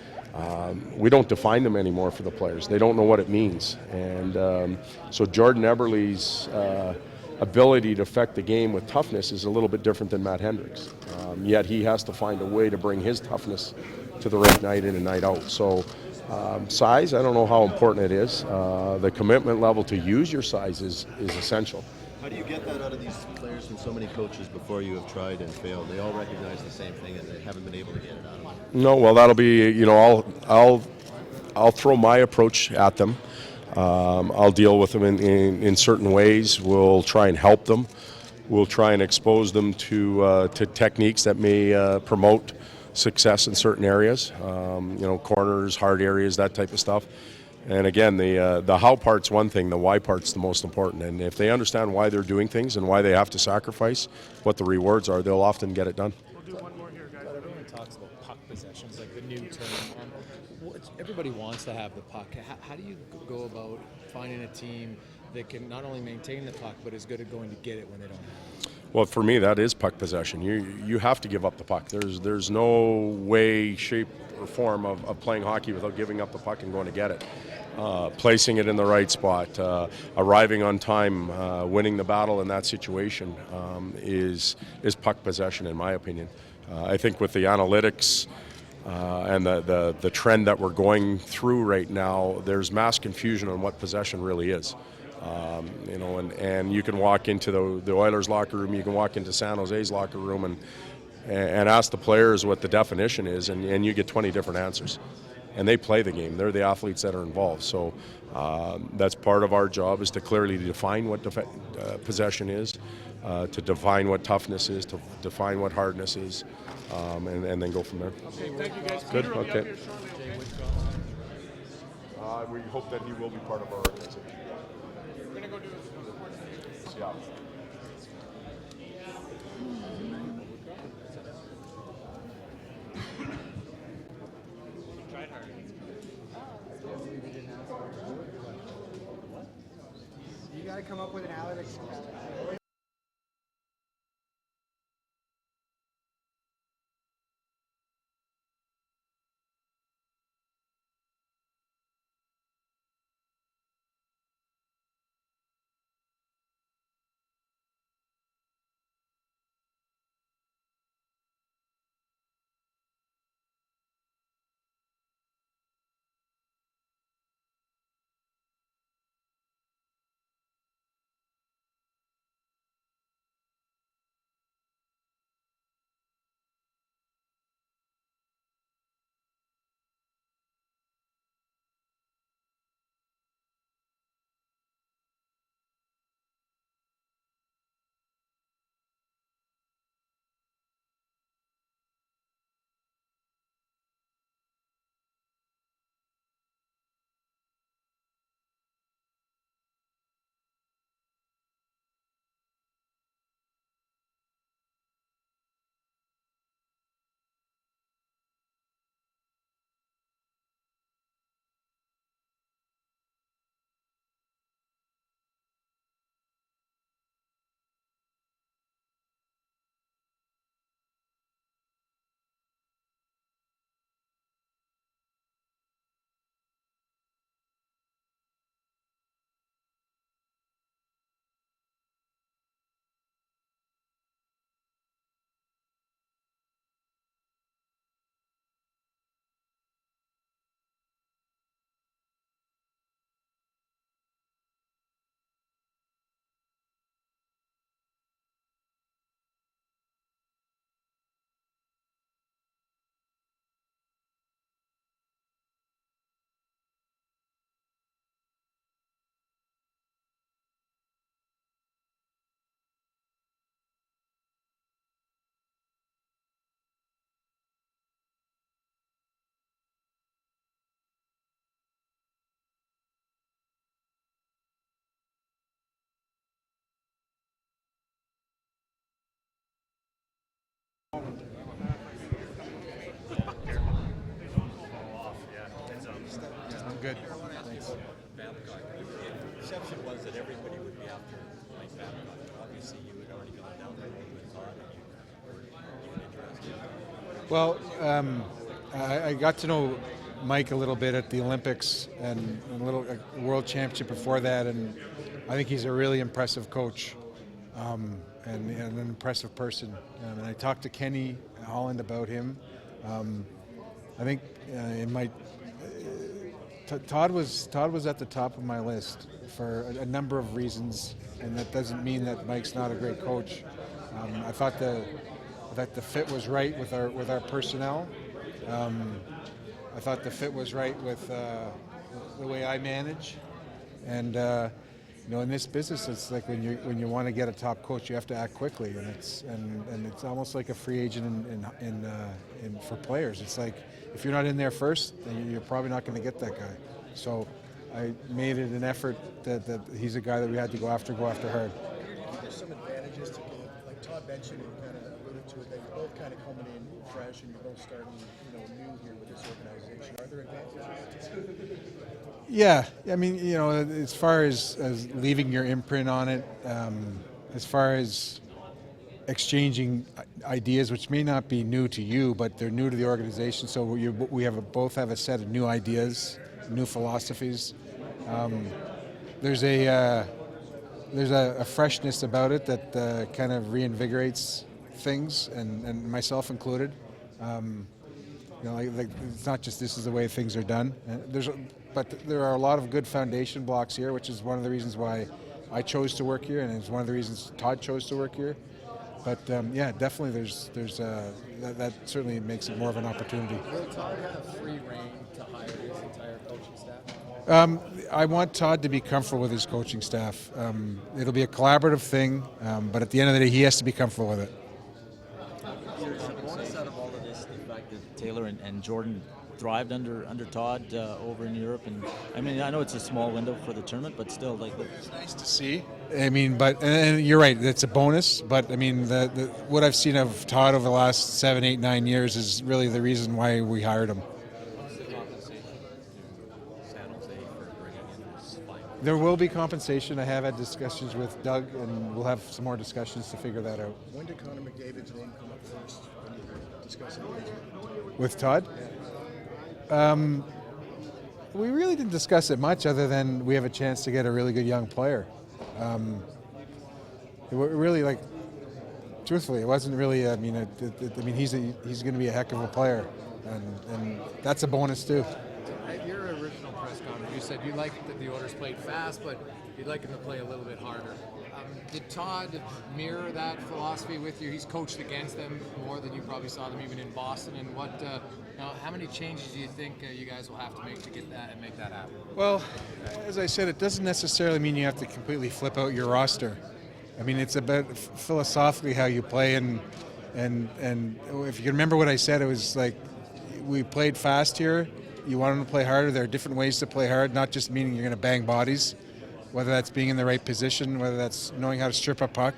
we don't define them anymore for the players. They don't know what it means, and so Jordan Eberle's ability to affect the game with toughness is a little bit different than Matt Hendricks. Yet he has to find a way to bring his toughness to the rink night in and night out. So size, I don't know how important it is. The commitment level to use your size is essential. How do you get that out of these players from so many coaches before you have tried and failed? They all recognize the same thing and they haven't been able to get it out of them. No, well, that'll be, I'll throw my approach at them. I'll deal with them in certain ways. We'll try and help them. We'll try and expose them to techniques that may promote success in certain areas, corners, hard areas, that type of stuff. And again, the how part's one thing, the why part's the most important. And if they understand why they're doing things and why they have to sacrifice, what the rewards are, they'll often get it done. We'll do one more here, guys. Everyone talks about puck possessions, like the new term. Everybody wants to have the puck. How do you go about finding a team that can not only maintain the puck, but is good at going to get it when they don't have it? Well, for me, that is puck possession. You have to give up the puck. There's no way, shape, or form of playing hockey without giving up the puck and going to get it. Placing it in the right spot, arriving on time, winning the battle in that situation is puck possession, in my opinion. I think with the analytics and the trend that we're going through right now, there's mass confusion on what possession really is. And you can walk into the Oilers locker room, you can walk into San Jose's locker room and ask the players what the definition is, and you get 20 different answers. And they play the game. They're the athletes that are involved. So that's part of our job, is to clearly define what possession is, to define what toughness is, to define what hardness is, and then go from there. Okay, thank you guys. Good, Peter will be okay. up here shortly. We hope that he will be part of our organization. We're going to go do a sports. Yeah. You got to come up with an Alex. I'm good. Thanks. The perception was that everybody would be after Mike Babcock, but obviously you had already gone down the road with Todd and you weren't interested. Well, I got to know Mike a little bit at the Olympics and a little World Championship before that, and I think he's a really impressive coach and an impressive person. And I talked to Kenny Holland about him. I think in my Todd was at the top of my list for a number of reasons, and that doesn't mean that Mike's not a great coach. I thought the fit was right with our personnel. I thought the fit was right with the way I manage, and in this business, it's like when you want to get a top coach, you have to act quickly, and it's almost like a free agent in for players. It's like if you're not in there first, then you're probably not going to get that guy. So I made it an effort that he's a guy that we had to go after hard. There's some advantages to like Todd mentioned and kind of alluded to it, that you're both kind of coming in fresh and you're both starting new here with this organization. Are there advantages? Yeah, I mean, as far as leaving your imprint on it, as far as exchanging ideas, which may not be new to you, but they're new to the organization. So we both have a set of new ideas, new philosophies. There's a freshness about it that kind of reinvigorates things, and myself included. Like it's not just this is the way things are done. But there are a lot of good foundation blocks here, which is one of the reasons why I chose to work here, and it's one of the reasons Todd chose to work here. But yeah, definitely there's that certainly makes it more of an opportunity. Will Todd have free reign to hire his entire coaching staff? I want Todd to be comfortable with his coaching staff. It'll be a collaborative thing, but at the end of the day, he has to be comfortable with it. Is the bonus out of all of this the fact that Taylor and Jordan thrived under Todd over in Europe? And I mean, I know it's a small window for the tournament, but still, it's nice to see. I mean, and you're right, it's a bonus. But I mean, what I've seen of Todd over the last 7, 8, 9 years is really the reason why we hired him. What's the compensation to San Jose for bringing in this fine There will be compensation. I have had discussions with Doug, and we'll have some more discussions to figure that out. When did Connor McDavid's name come up first when you were discussing it? With Todd? We really didn't discuss it much other than we have a chance to get a really good young player. Really, like, truthfully, it wasn't really, he's going to be a heck of a player, and that's a bonus too. At your original press conference, you said you liked that the Oilers played fast, but you'd like them to play a little bit harder. Did Todd mirror that philosophy with you? He's coached against them more than you probably saw them even in Boston. And how many changes do you think you guys will have to make to get that and make that happen? Well, as I said, it doesn't necessarily mean you have to completely flip out your roster. I mean, it's about philosophically how you play, and if you can remember what I said, it was like we played fast here. You want them to play harder. There are different ways to play hard, not just meaning you're going to bang bodies, whether that's being in the right position, whether that's knowing how to strip a puck,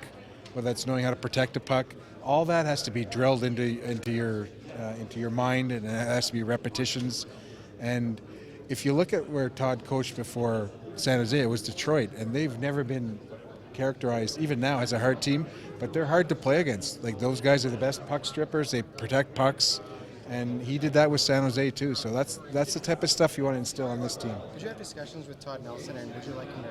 whether that's knowing how to protect a puck. All that has to be drilled into your mind, and it has to be repetitions. And if you look at where Todd coached before San Jose, it was Detroit, and they've never been characterized, even now, as a hard team, but they're hard to play against. Like, those guys are the best puck strippers. They protect pucks, and he did that with San Jose too. So that's the type of stuff you want to instill on this team. Did you have discussions with Todd Nelson, and would you like him to?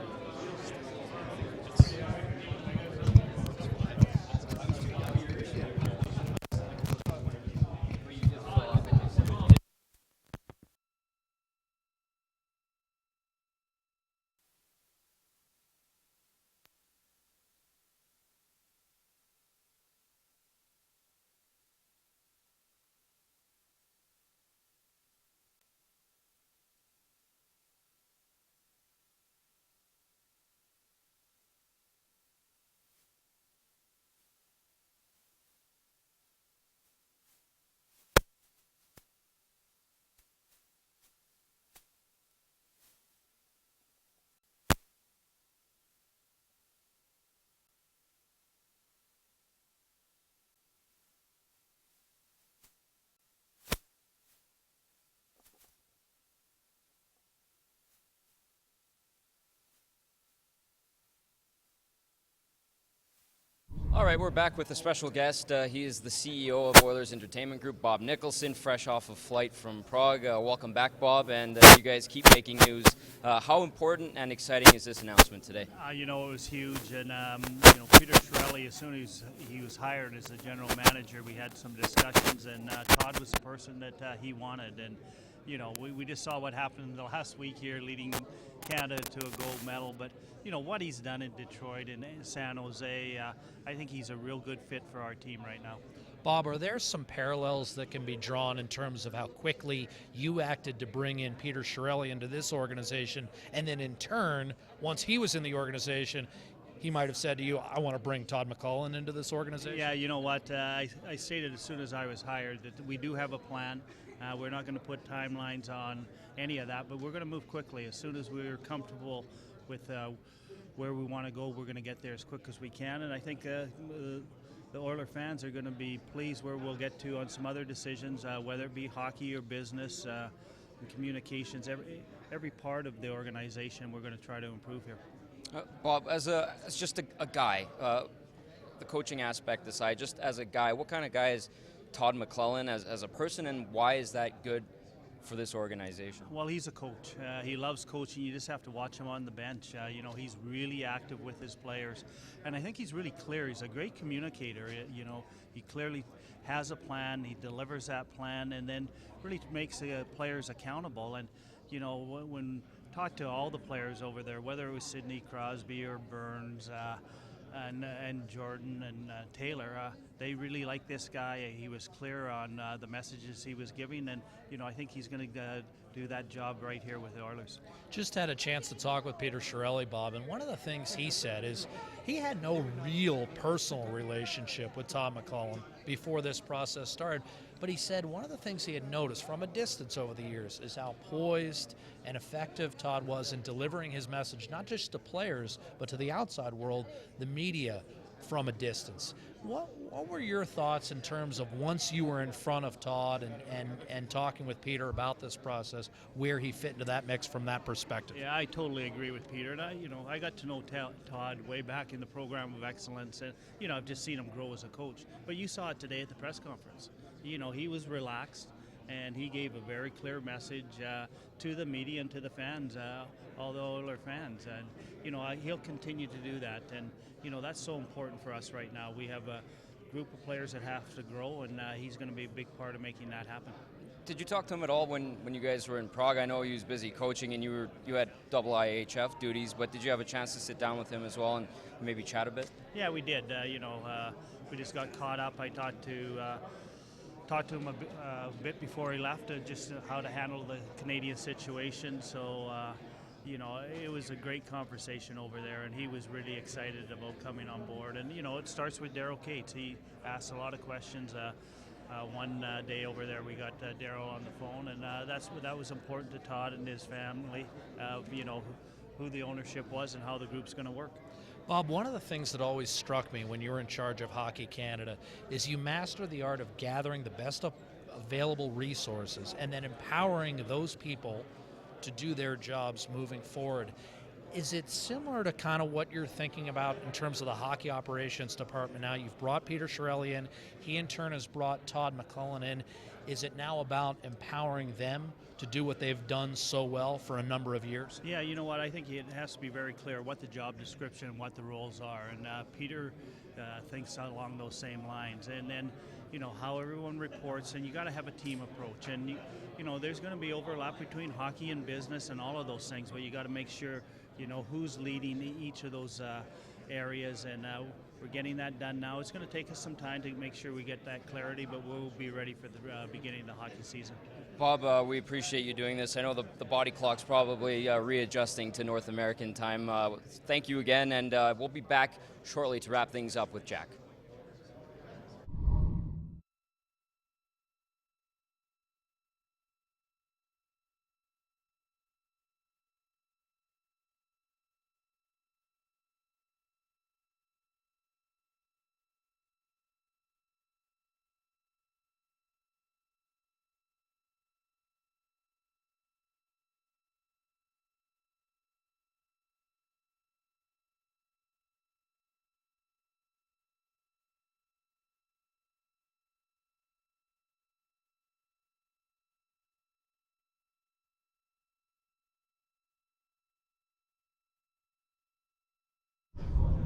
All right, we're back with a special guest. He is the CEO of Oilers Entertainment Group, Bob Nicholson, fresh off a flight from Prague. Welcome back, Bob, and you guys keep making news. How important and exciting is this announcement today? It was huge, and Peter Chiarelli, as soon as he was hired as the general manager, we had some discussions, and Todd was the person that he wanted, and we just saw what happened in the last week here, leading Canada to a gold medal, but what he's done in Detroit and San Jose, I think he's a real good fit for our team right now. Bob, are there some parallels that can be drawn in terms of how quickly you acted to bring in Peter Chiarelli into this organization, and then in turn, once he was in the organization, he might have said to you, I want to bring Todd McLellan into this organization? Yeah, you know what? I stated as soon as I was hired that we do have a plan. We're not going to put timelines on any of that, but we're going to move quickly. As soon as we're comfortable with where we want to go, we're going to get there as quick as we can. And I think the Oiler fans are going to be pleased where we'll get to on some other decisions, whether it be hockey or business, and communications. Every part of the organization, we're going to try to improve here. Bob, as just a guy, the coaching aspect aside, just as a guy, what kind of guy is Todd McLellan as a person, and why is that good for this organization? Well, he's a coach. He loves coaching. You just have to watch him on the bench. He's really active with his players, and I think he's really clear. He's a great communicator. He clearly has a plan. He delivers that plan, and then really makes the players accountable. And when talk to all the players over there, whether it was Sidney Crosby or Burns, and Jordan and Taylor, they really like this guy. He was clear on the messages he was giving, and I think he's going to do that job right here with the Oilers. Just had a chance to talk with Peter Chiarelli, Bob, and one of the things he said is he had no real personal relationship with Todd McLellan before this process started, but he said one of the things he had noticed from a distance over the years is how poised and effective Todd was in delivering his message, not just to players, but to the outside world, the media, from a distance. What were your thoughts in terms of once you were in front of Todd and talking with Peter about this process, where he fit into that mix from that perspective? Yeah, I totally agree with Peter. And I got to know Todd way back in the program of excellence, and I've just seen him grow as a coach. But you saw it today at the press conference. He was relaxed, and he gave a very clear message to the media and to the fans, all the Oilers fans. And he'll continue to do that. And that's so important for us right now. We have a group of players that have to grow, and he's going to be a big part of making that happen. Did you talk to him at all when you guys were in Prague? I know he was busy coaching and you had double IHF duties, but did you have a chance to sit down with him as well and maybe chat a bit? Yeah, we did. We just got caught up. I talked to him a bit before he left, just how to handle the Canadian situation. So, it was a great conversation over there, and he was really excited about coming on board. And, it starts with Daryl Cates. He asked a lot of questions. One day over there, we got Daryl on the phone, and that was important to Todd and his family, who the ownership was and how the group's going to work. Bob, one of the things that always struck me when you were in charge of Hockey Canada is you master the art of gathering the best available resources and then empowering those people to do their jobs moving forward. Is it similar to kind of what you're thinking about in terms of the hockey operations department now? You've brought Peter Chiarelli in. He in turn has brought Todd McLellan in. Is it now about empowering them to do what they've done so well for a number of years? Yeah, you know what? I think it has to be very clear what the job description and what the roles are. And Peter thinks along those same lines. And then, how everyone reports, and you got to have a team approach. And, there's going to be overlap between hockey and business and all of those things, but you got to make sure who's leading each of those areas, and we're getting that done now. It's going to take us some time to make sure we get that clarity, but we'll be ready for the beginning of the hockey season. Bob, we appreciate you doing this. I know the body clock's probably readjusting to North American time. Thank you again, and we'll be back shortly to wrap things up with Jack.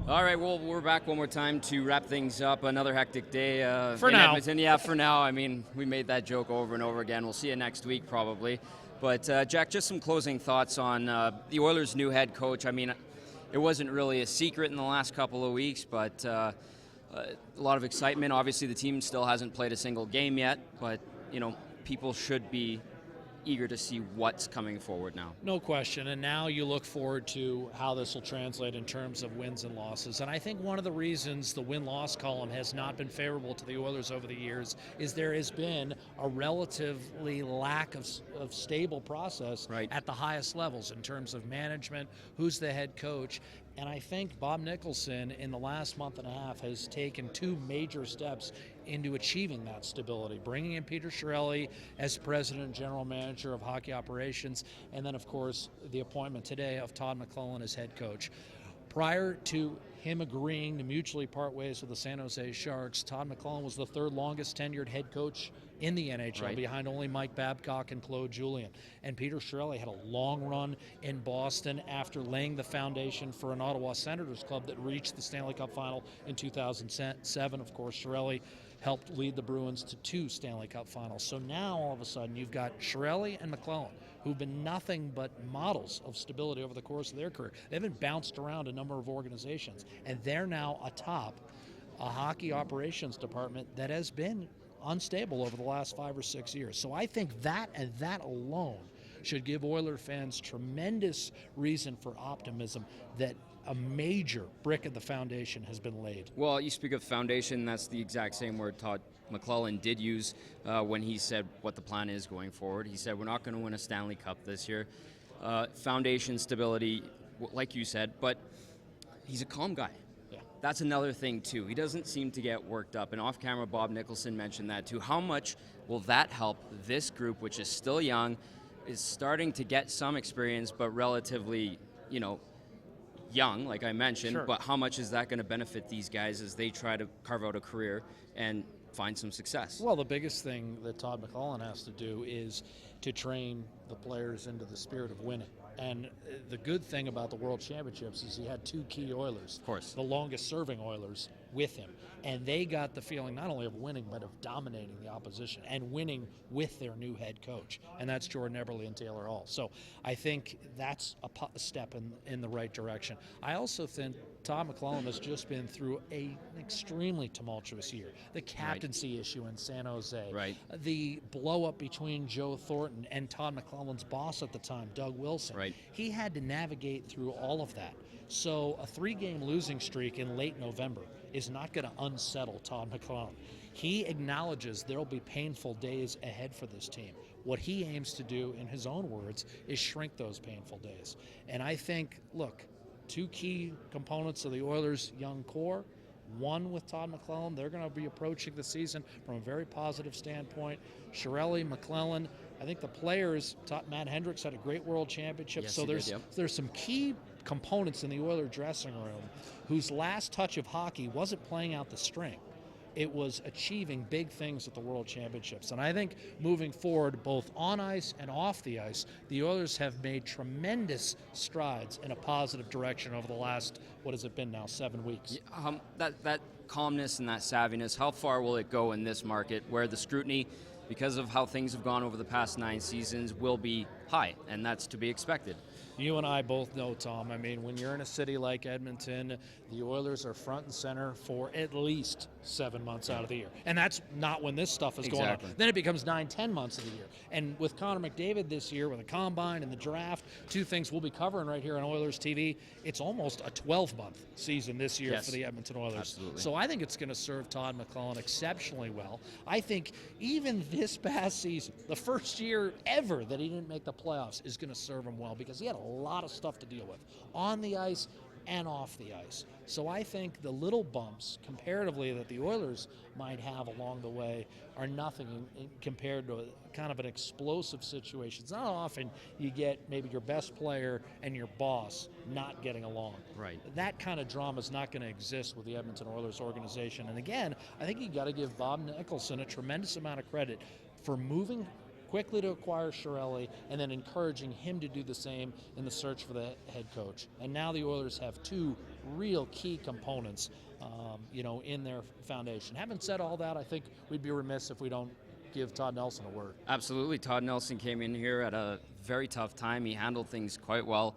All right, well, we're back one more time to wrap things up. Another hectic day for in now. Edmonton. Yeah, for now. I mean, we made that joke over and over again. We'll see you next week probably. But, Jack, just some closing thoughts on the Oilers' new head coach. I mean, it wasn't really a secret in the last couple of weeks, but a lot of excitement. Obviously, the team still hasn't played a single game yet, but, people should be eager to see what's coming forward now. No question. And now you look forward to how this will translate in terms of wins and losses. And I think one of the reasons the win-loss column has not been favorable to the Oilers over the years is there has been a relatively lack of stable process at the highest levels in terms of management, who's the head coach. And I think Bob Nicholson in the last month and a half has taken two major steps into achieving that stability, bringing in Peter Chiarelli as president and general manager of hockey operations, and then, of course, the appointment today of Todd McLellan as head coach. Prior to him agreeing to mutually part ways with the San Jose Sharks, Todd McLellan was the third longest tenured head coach in the NHL, behind only Mike Babcock and Claude Julien. And Peter Chiarelli had a long run in Boston after laying the foundation for an Ottawa Senators club that reached the Stanley Cup final in 2007. Of course, Chiarelli helped lead the Bruins to 2 Stanley Cup finals. So now, all of a sudden, you've got Chiarelli and McLellan, who've been nothing but models of stability over the course of their career. They've been bounced around a number of organizations, and they're now atop a hockey operations department that has been unstable over the last 5 or 6 years. So I think that and that alone should give Oiler fans tremendous reason for optimism that a major brick of the foundation has been laid. Well, you speak of foundation, that's the exact same word Todd McLellan did use when he said what the plan is going forward. He said, we're not going to win a Stanley Cup this year. Foundation stability, like you said, but he's a calm guy. Yeah. that's another thing, too. He doesn't seem to get worked up. And off camera, Bob Nicholson mentioned that, too. How much will that help this group, which is still young, is starting to get some experience, but relatively, young, like I mentioned. Sure. But how much is that going to benefit these guys as they try to carve out a career and find some success? Well, the biggest thing that Todd McLellan has to do is to train the players into the spirit of winning. And the good thing about the World Championships is he had two key Oilers, of course, the longest-serving Oilers, with him. And they got the feeling not only of winning, but of dominating the opposition and winning with their new head coach. And that's Jordan Eberle and Taylor Hall. So I think that's a step in the right direction. I also think Todd McLellan has just been through an extremely tumultuous year. The captaincy issue in San Jose. Right. The blow-up between Joe Thornton and Todd McClellan's boss at the time, Doug Wilson. Right. He had to navigate through all of that. So a 3-game losing streak in late November is not going to unsettle Todd McLellan. He acknowledges there will be painful days ahead for this team. What he aims to do, in his own words, is shrink those painful days. And I think, look, 2 key components of the Oilers' young core. One with Todd McLellan, they're going to be approaching the season from a very positive standpoint. Chiarelli, McLellan, I think the players, Matt Hendricks had a great World Championship, Yes, so he did, there's some key components in the Oilers dressing room whose last touch of hockey wasn't playing out the string. It was achieving big things at the World Championships. And I think moving forward, both on ice and off the ice, the Oilers have made tremendous strides in a positive direction over the last, what has it been now, 7 weeks? That calmness and that savviness, how far will it go in this market where the scrutiny, because of how things have gone over the past 9 seasons, will be high, and that's to be expected? You and I both know, Tom, I mean, when you're in a city like Edmonton, the Oilers are front and center for at least 7 months out of the year. And that's not when this stuff is going on. Then it becomes 9-10 months of the year. And with Connor McDavid this year, with the Combine and the draft, 2 things we'll be covering right here on Oilers TV, it's almost a 12-month season this year for the Edmonton Oilers. Absolutely. So I think it's going to serve Todd McLellan exceptionally well. I think even this past season, the first year ever that he didn't make the playoffs, is going to serve him well because he had a lot of stuff to deal with on the ice and off the ice. So I think the little bumps comparatively that the Oilers might have along the way are nothing compared to kind of an explosive situation. It's not often you get maybe your best player and your boss not getting along. Right. That kind of drama is not going to exist with the Edmonton Oilers organization. And again, I think you got to give Bob Nicholson a tremendous amount of credit for moving quickly to acquire Chiarelli and then encouraging him to do the same in the search for the head coach. And now the Oilers have 2 real key components, in their foundation. Having said all that, I think we'd be remiss if we don't give Todd Nelson a word. Absolutely. Todd Nelson came in here at a very tough time. He handled things quite well.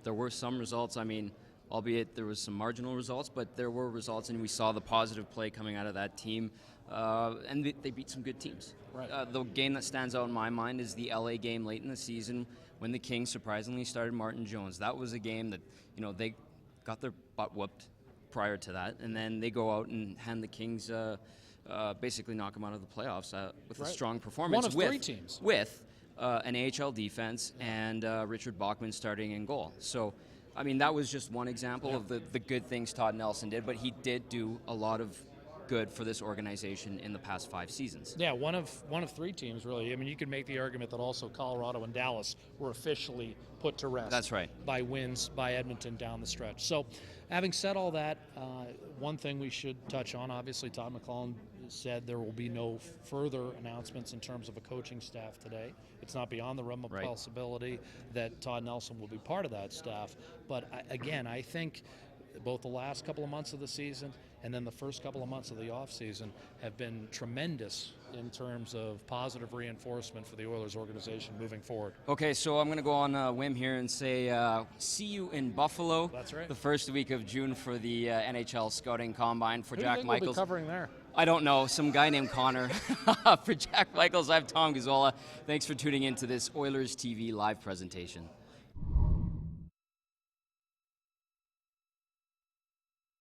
There were some results. I mean, albeit there was some marginal results, but there were results, and we saw the positive play coming out of that team. And they beat some good teams. Right. The game that stands out in my mind is the LA game late in the season when the Kings surprisingly started Martin Jones. That was a game that, they got their butt whooped prior to that, and then they go out and hand the Kings, basically knock them out of the playoffs with a strong performance. One of 3 teams. With an AHL defense and Richard Bachman starting in goal. So, I mean, that was just one example of the good things Todd Nelson did, but he did do a lot of good for this organization in the past 5 seasons. Yeah, one of 3 teams, really. I mean, you could make the argument that also Colorado and Dallas were officially put to rest. That's right. By wins by Edmonton down the stretch. So, having said all that, one thing we should touch on, obviously, Todd McLellan said there will be no further announcements in terms of a coaching staff today. It's not beyond the realm of possibility that Todd Nelson will be part of that staff. But again, I think both the last couple of months of the season and then the first couple of months of the offseason have been tremendous in terms of positive reinforcement for the Oilers organization moving forward. Okay, so I'm going to go on a whim here and say see you in Buffalo. That's right. The first week of June for the NHL Scouting Combine for Who Jack do you think Michaels. We'll be covering there? I don't know. Some guy named Connor. For Jack Michaels, I'm Tom Gazzola. Thanks for tuning in to this Oilers TV live presentation.